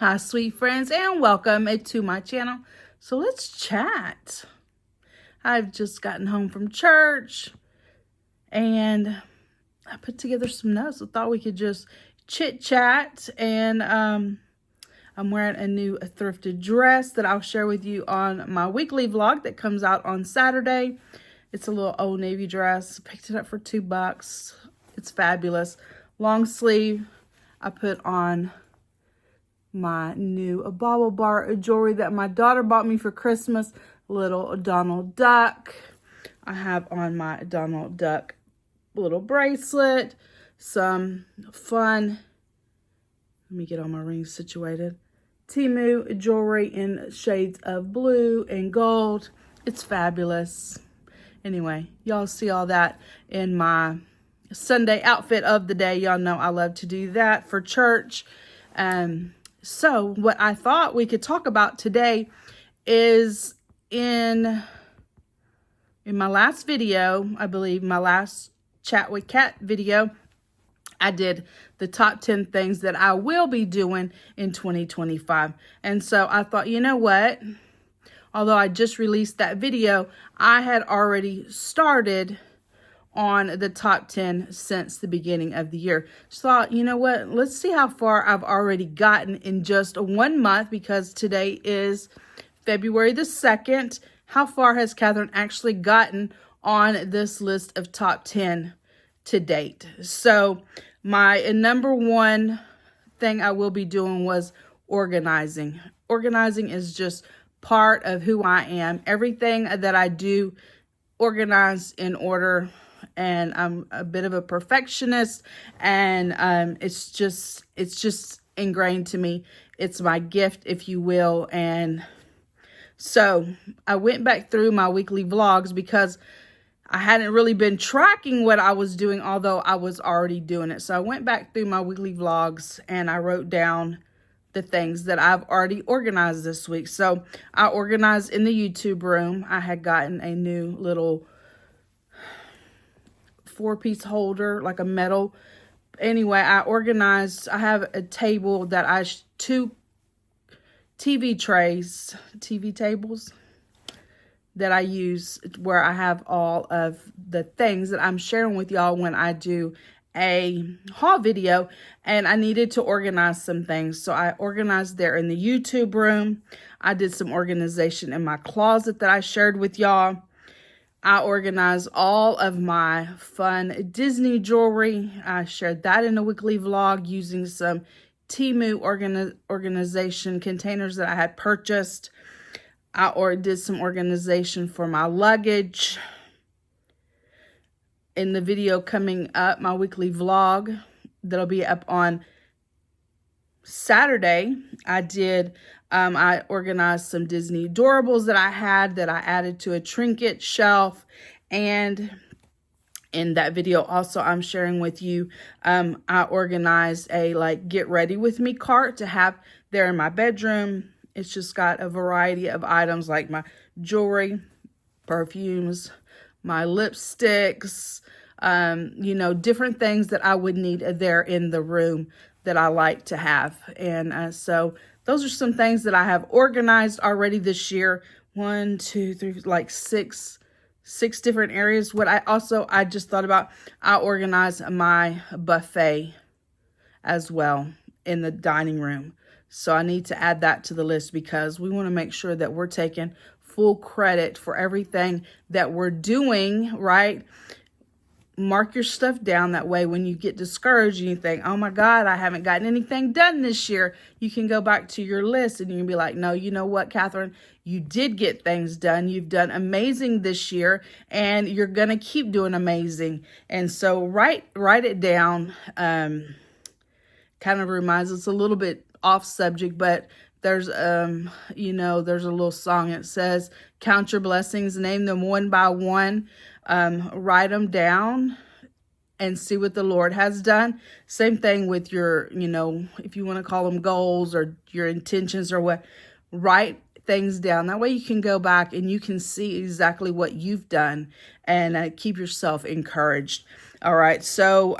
Hi, sweet friends, and welcome to my channel. So let's chat. I've just gotten home from church, and I put together some notes. I thought we could just chit-chat, and I'm wearing a new thrifted dress that I'll share with you on my weekly vlog that comes out on Saturday. It's a little Old Navy dress. Picked it up for $2. It's fabulous. Long sleeve. I put on my new bauble bar jewelry that my daughter bought me for Christmas. Little Donald Duck. I have on my Donald Duck little bracelet. Some fun, let me get all my rings situated, Timu jewelry in shades of blue and gold. It's fabulous. Anyway, y'all see all that in my Sunday outfit of the day. Y'all know I love to do that for church. So what I thought we could talk about today is in my last video, I believe my last Chat with Kat video, I did the top 10 things that I will be doing in 2025. And so I thought, you know what? Although I just released that video, I had already started on the top 10 since the beginning of the year. So thought, you know what, let's see how far I've already gotten in just 1 month, because today is February the 2nd. How far has Catherine actually gotten on this list of top 10 to date? So my number one thing I will be doing was organizing. Organizing is just part of who I am. Everything that I do, organized in order. And I'm a bit of a perfectionist, and it's just ingrained to me. It's my gift, if you will. And so I went back through my weekly vlogs because I hadn't really been tracking what I was doing, although I was already doing it. So I went back through my weekly vlogs and I wrote down the things that I've already organized this week. So I organized in the YouTube room. I had gotten a new little 4-piece holder, like a metal. Anyway, I organized. I have a table that two TV tables that I use, where I have all of the things that I'm sharing with y'all when I do a haul video, and I needed to organize some things. So I organized there in the YouTube room. I did some organization in my closet that I shared with y'all. I organized all of my fun Disney jewelry. I shared that in a weekly vlog using some Timu organization containers that I had purchased. I did some organization for my luggage. In the video coming up, my weekly vlog that'll be up on Saturday, I organized some Disney adorables that I had that I added to a trinket shelf. And in that video also, I'm sharing with you, I organized a get ready with me cart to have there in my bedroom. It's just got a variety of items like my jewelry, perfumes, my lipsticks, different things that I would need there in the room that I like to have. And so those are some things that I have organized already this year. 1, 2, 3, like six different areas. What I just thought about, I organized my buffet as well in the dining room. So I need to add that to the list, because we want to make sure that we're taking full credit for everything that we're doing, right? Mark your stuff down. That way, when you get discouraged and you think, oh my God, I haven't gotten anything done this year, you can go back to your list and you can be like, no, you know what, Catherine, you did get things done. You've done amazing this year, and you're going to keep doing amazing. And so write it down. Kind of reminds us a little bit off subject, but there's there's a little song. It says, count your blessings, name them one by one, write them down and see what the Lord has done. Same thing with your, if you want to call them goals or your intentions or what, write things down. That way you can go back and you can see exactly what you've done and keep yourself encouraged. All right. So,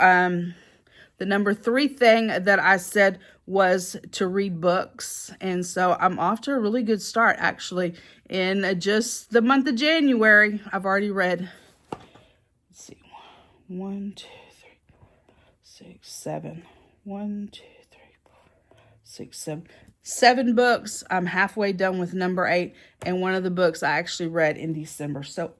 The number 3 thing that I said was to read books. And so I'm off to a really good start, actually. In just the month of January, I've already read, let's see, 1, 2, 3, 4, 6, 7. 1, 2, 3, 4, 6, 7. 7 books. I'm halfway done with number 8. And one of the books I actually read in December. So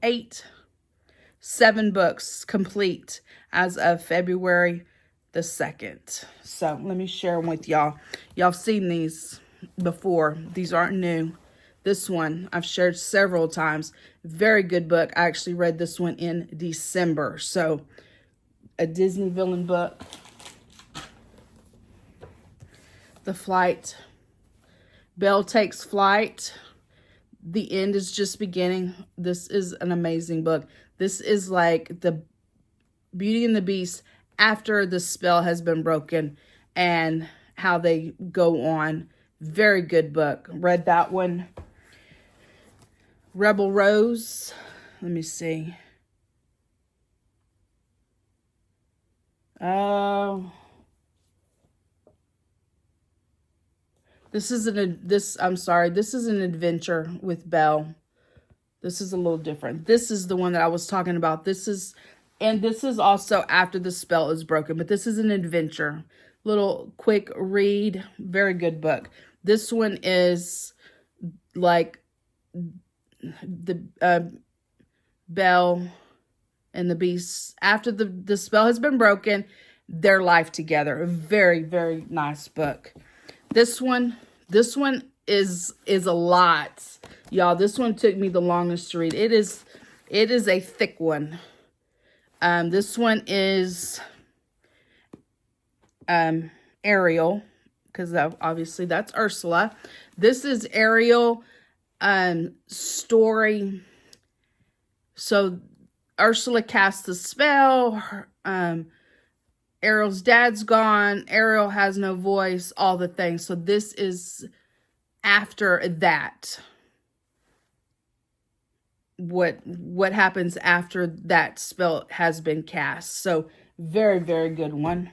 7 books complete as of February the 2nd. So let me share them with y'all. Y'all have seen these before. These aren't new. This one I've shared several times. Very good book. I actually read this one in December. So a Disney villain book. The Flight. Belle Takes Flight. The End is Just Beginning. This is an amazing book. This is like the Beauty and the Beast after the spell has been broken and how they go on. Very good book. Read that one. Rebel Rose. Let me see. This is an adventure with Belle. This is a little different. This is the one that I was talking about. This is also after the spell is broken, but this is an adventure. Little quick read. Very good book. This one is like the Belle and the Beast. After the spell has been broken, their life together. A very, very nice book. This one is a lot. Y'all, this one took me the longest to read. It is a thick one. This one is Ariel, because obviously that's Ursula. This is Ariel story. So Ursula casts a spell. Ariel's dad's gone. Ariel has no voice. All the things. So this is after that. What happens after that spell has been cast. So very, very good one.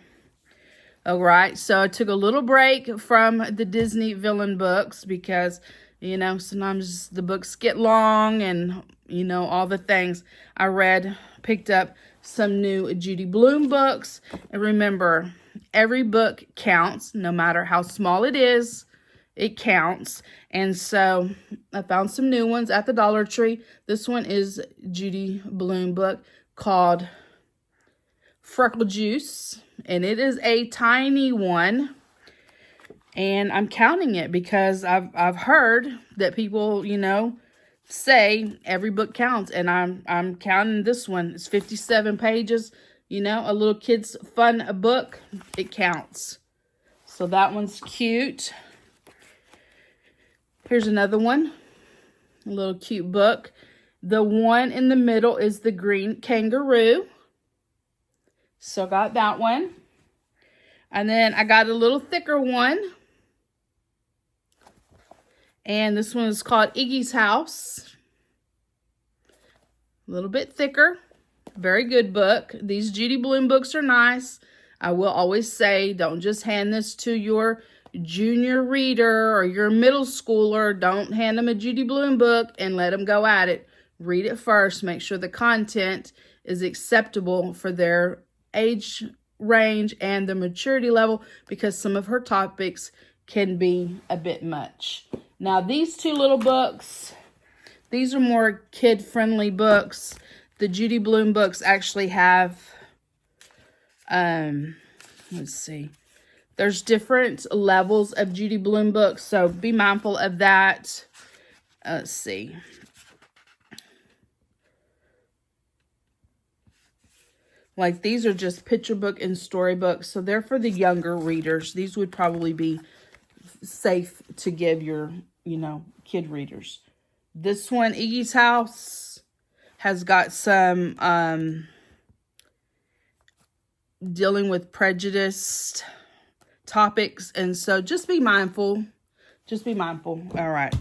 All right. So I took a little break from the Disney villain books because, sometimes the books get long and, all the things. I picked up some new Judy Blume books. And remember, every book counts, no matter how small it is. It counts. And so I found some new ones at the Dollar Tree. This one is Judy Blume book called Freckle Juice. And it is a tiny one. And I'm counting it because I've heard that people, say every book counts. And I'm counting this one. It's 57 pages. A little kid's fun book. It counts. So that one's cute. Here's another one. A little cute book. The one in the middle is the Green Kangaroo. So got that one. And then I got a little thicker one. And this one is called Iggy's House. A little bit thicker. Very good book. These Judy Blume books are nice. I will always say, don't just hand this to your junior reader or your middle schooler. Don't hand them a Judy Blume book and let them go at it. Read it first. Make sure the content is acceptable for their age range and the maturity level, because some of her topics can be a bit much. Now, these two little books, these are more kid-friendly books. The Judy Blume books actually have, let's see. There's different levels of Judy Blume books, so be mindful of that. Let's see. Like, these are just picture book and storybooks, so they're for the younger readers. These would probably be safe to give your, kid readers. This one, Iggy's House, has got some dealing with prejudiced topics, and so just be mindful. Just be mindful. All right.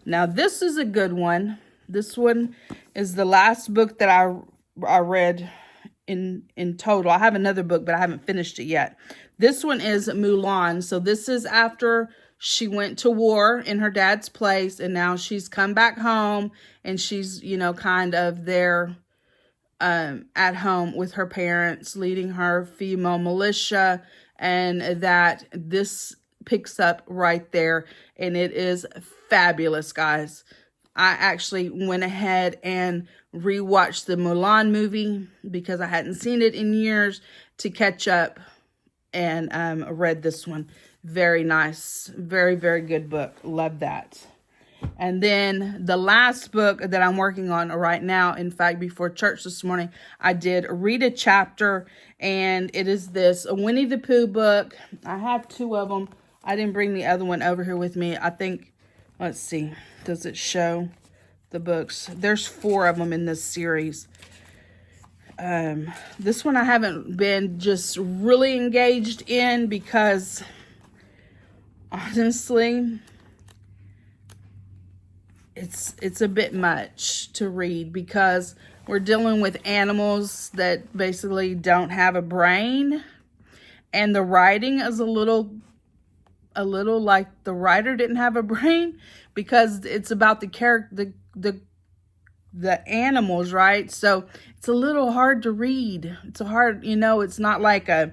Now, this is a good one. This one is the last book that I read in total. I have another book, but I haven't finished it yet. This one is Mulan. So this is after she went to war in her dad's place, and now she's come back home, and she's, you know, kind of there at home with her parents, leading her female militia, and that this picks up right there, and it is fabulous, guys. I actually went ahead and rewatched the Mulan movie because I hadn't seen it in years to catch up, and read this one. Very nice. Very, very good book. Love that. And then the last book that I'm working on right now, in fact, before church this morning, I did read a chapter, and it is this Winnie the Pooh book. I have 2 of them. I didn't bring the other one over here with me. I think, let's see, does it show the books? There's 4 of them in this series. This one I haven't been just really engaged in because, honestly, it's a bit much to read because we're dealing with animals that basically don't have a brain, and the writing is a little like the writer didn't have a brain, because it's about the character, the animals, right? So it's a little hard to read. It's a hard, you know, it's not like a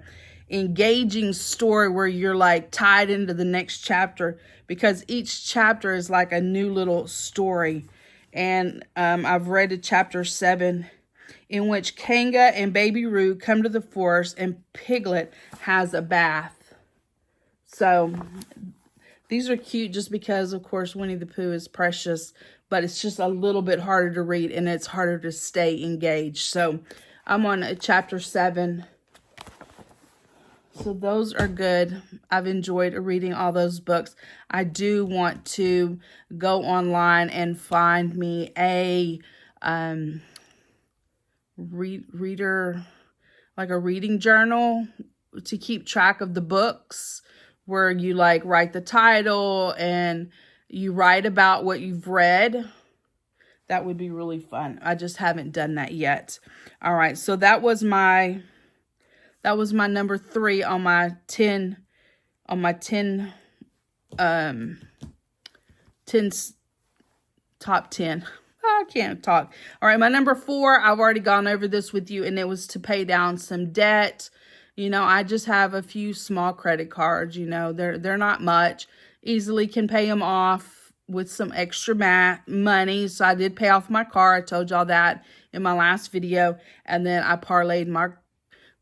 engaging story where you're like tied into the next chapter, because each chapter is like a new little story. And I've read to chapter 7, in which Kanga and Baby Roo come to the forest, and Piglet has a bath. So these are cute just because, of course, Winnie the Pooh is precious, but it's just a little bit harder to read, and it's harder to stay engaged. So I'm on chapter 7. So those are good. I've enjoyed reading all those books. I do want to go online and find me a reader, like a reading journal, to keep track of the books, where you like write the title and you write about what you've read. That would be really fun. I just haven't done that yet. All right, so that was my number 3 on my 10 top 10. I can't talk. All right, my number 4, I've already gone over this with you, and it was to pay down some debt. You know, I just have a few small credit cards. You know, they're not much. Easily can pay them off with some extra money. So I did pay off my car. I told y'all that in my last video. And then I parlayed my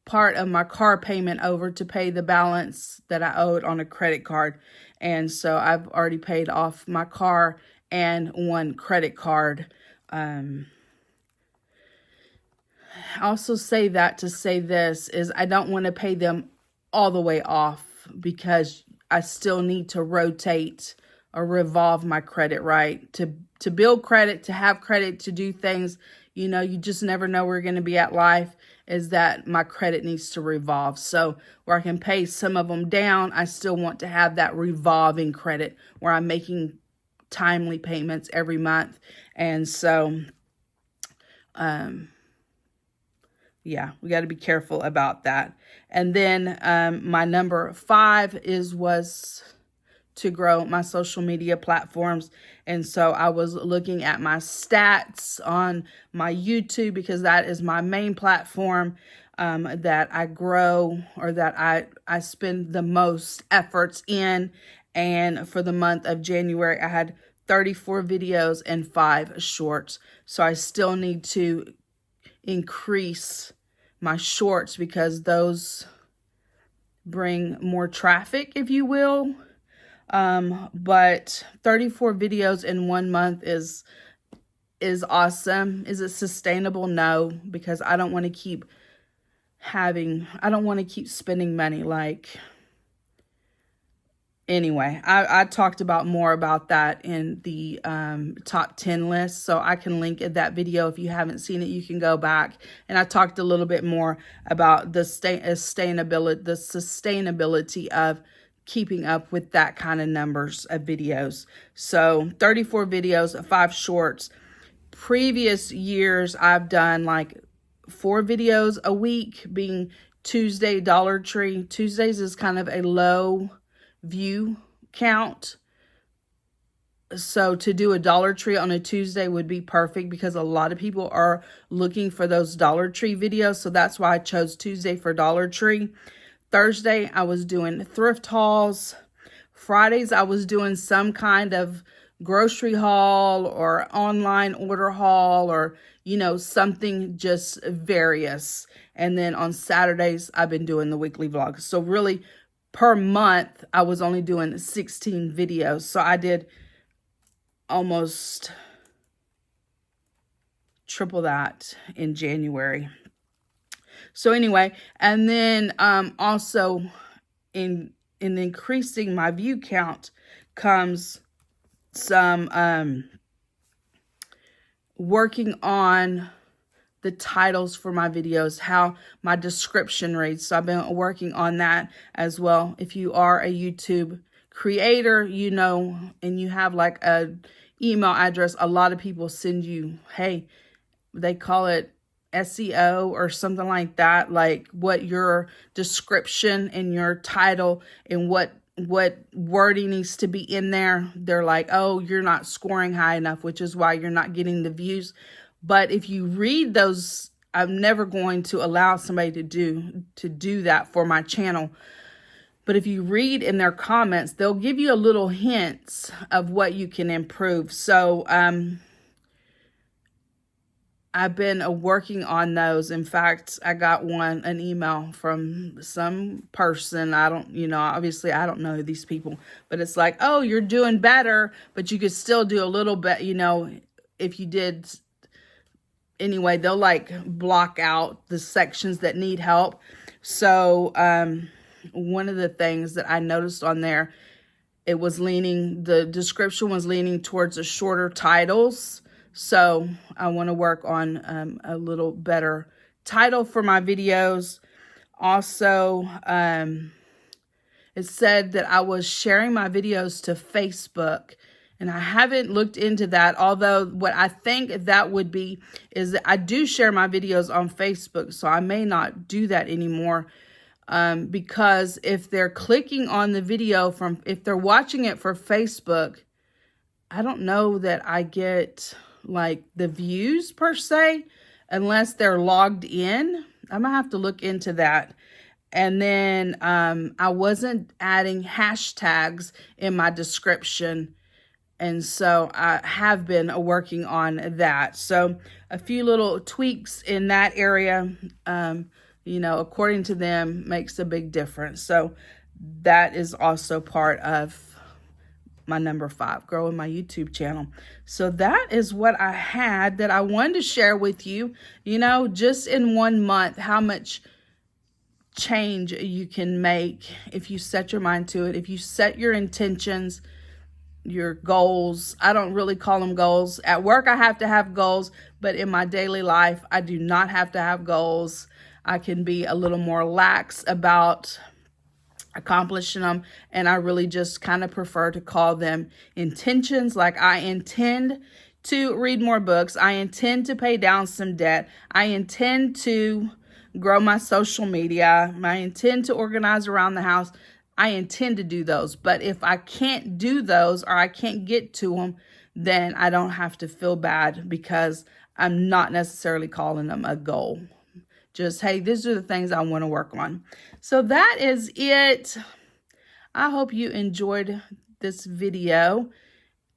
part of my car payment over to pay the balance that I owed on a credit card. And so I've already paid off my car and 1 credit card. I also say that to say this is I don't want to pay them all the way off, because I still need to rotate or revolve my credit, right? To build credit, to have credit, to do things. You know, you just never know where you're going to be at life, is that my credit needs to revolve. So where I can pay some of them down, I still want to have that revolving credit where I'm making timely payments every month. And so, yeah, we got to be careful about that. And then my number 5 was to grow my social media platforms. And so I was looking at my stats on my YouTube, because that is my main platform that I grow, or that I spend the most efforts in. And for the month of January, I had 34 videos and 5 shorts. So I still need to increase my shorts, because those bring more traffic, if you will. But 34 videos in 1 month is awesome. Is it sustainable? No, because I don't want to keep spending money. Like, anyway, I talked about more about that in the top 10 list, so I can link that video. If you haven't seen it, you can go back, and I talked a little bit more about the sustainability of keeping up with that kind of numbers of videos. So 34 videos, 5 shorts. Previous years, I've done like 4 videos a week, being Tuesday, Dollar Tree. Tuesdays is kind of a low view count. So to do a Dollar Tree on a Tuesday would be perfect because a lot of people are looking for those Dollar Tree videos. So that's why I chose Tuesday for Dollar Tree. Thursday, I was doing thrift hauls. Fridays, I was doing some kind of grocery haul or online order haul or, you know, something just various. And then on Saturdays, I've been doing the weekly vlog. So really, per month, I was only doing 16 videos. So I did almost triple that in January. So anyway, and then also in increasing my view count comes some working on the titles for my videos, how my description reads. So I've been working on that as well. If you are a YouTube creator, you know, and you have like a email address, a lot of people send you, hey, they call it SEO or something like that, like what your description and your title and what wording needs to be in there. They're like, oh, you're not scoring high enough, which is why you're not getting the views. But if you read those, I'm never going to allow somebody to do that for my channel. But if you read in their comments, they'll give you a little hints of what you can improve. So I've been working on those. In fact, I got an email from some person. I don't, you know, obviously I don't know these people, but it's like, oh, you're doing better, but you could still do a little bit, you know, if you did. Anyway, they'll like block out the sections that need help. So, one of the things that I noticed on there, the description was leaning towards the shorter titles. So I want to work on a little better title for my videos. Also, it said that I was sharing my videos to Facebook, and I haven't looked into that. Although what I think that would be is that I do share my videos on Facebook, so I may not do that anymore. Because if they're clicking on the video if they're watching it for Facebook, I don't know that I get like the views per se, unless they're logged in. I'm gonna have to look into that. And then I wasn't adding hashtags in my description. And so I have been working on that. So a few little tweaks in that area, you know, according to them, makes a big difference. So that is also part of my number 5, growing my YouTube channel. So that is what I had that I wanted to share with you, you know, just in 1 month, how much change you can make if you set your mind to it. If you set your intentions, your goals. I don't really call them goals. At work, I have to have goals, but in my daily life, I do not have to have goals. I can be a little more lax about accomplishing them, and I really just kind of prefer to call them intentions. Like, I intend to read more books. I intend to pay down some debt. I intend to grow my social media. I intend to organize around the house. I intend to do those. But if I can't do those or I can't get to them, then I don't have to feel bad because I'm not necessarily calling them a goal. Just, hey, these are the things I want to work on. So that is it. I hope you enjoyed this video.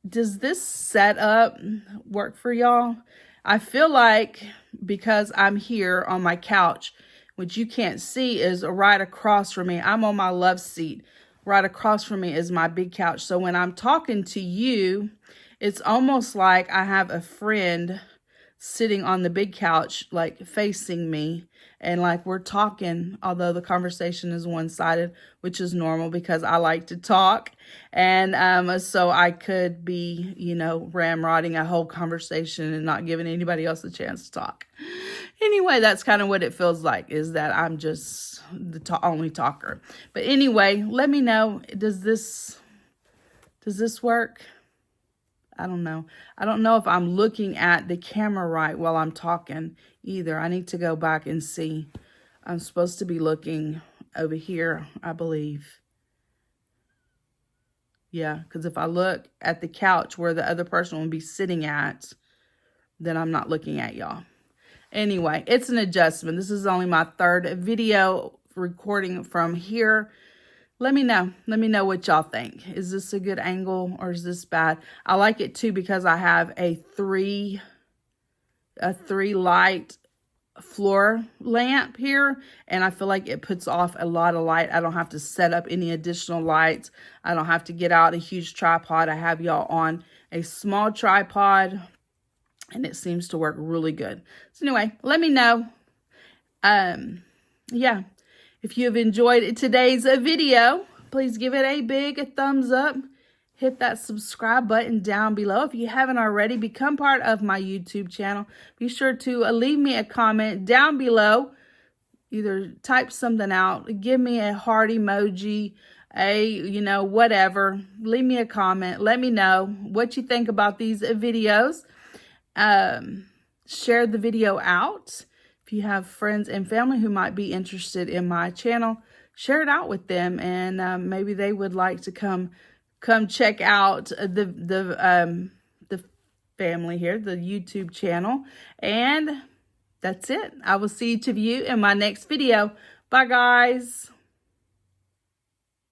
Does this setup work for y'all? I feel like because I'm here on my couch, which you can't see is right across from me. I'm on my love seat. Right across from me is my big couch. So when I'm talking to you, it's almost like I have a friend sitting on the big couch, like facing me, and like we're talking, although the conversation is one-sided, which is normal because I like to talk. And so I could be, you know, ramrodding a whole conversation and not giving anybody else a chance to talk. Anyway, that's kind of what it feels like, is that I'm just the only talker. But anyway, let me know, does this work? I don't know. I don't know if I'm looking at the camera right while I'm talking either. I need to go back and see. I'm supposed to be looking over here, I believe. Yeah, because if I look at the couch where the other person will be sitting at, then I'm not looking at y'all. Anyway, it's an adjustment. This is only my third video recording from here. Let me know. Let me know what y'all think. Is this a good angle or is this bad? I like it too because I have a three light floor lamp here, and I feel like it puts off a lot of light. I don't have to set up any additional lights. I don't have to get out a huge tripod. I have y'all on a small tripod, and it seems to work really good. So anyway, let me know. Yeah, if you have enjoyed today's video, please give it a big thumbs up. Hit that subscribe button down below. If you haven't already, become part of my YouTube channel. Be sure to leave me a comment down below. Either type something out, give me a heart emoji, whatever. Leave me a comment. Let me know what you think about these videos. Share the video out. If you have friends and family who might be interested in my channel, share it out with them, and maybe they would like to come check out the family here, the YouTube channel. And that's it. I will see each of you in my next video. Bye, guys.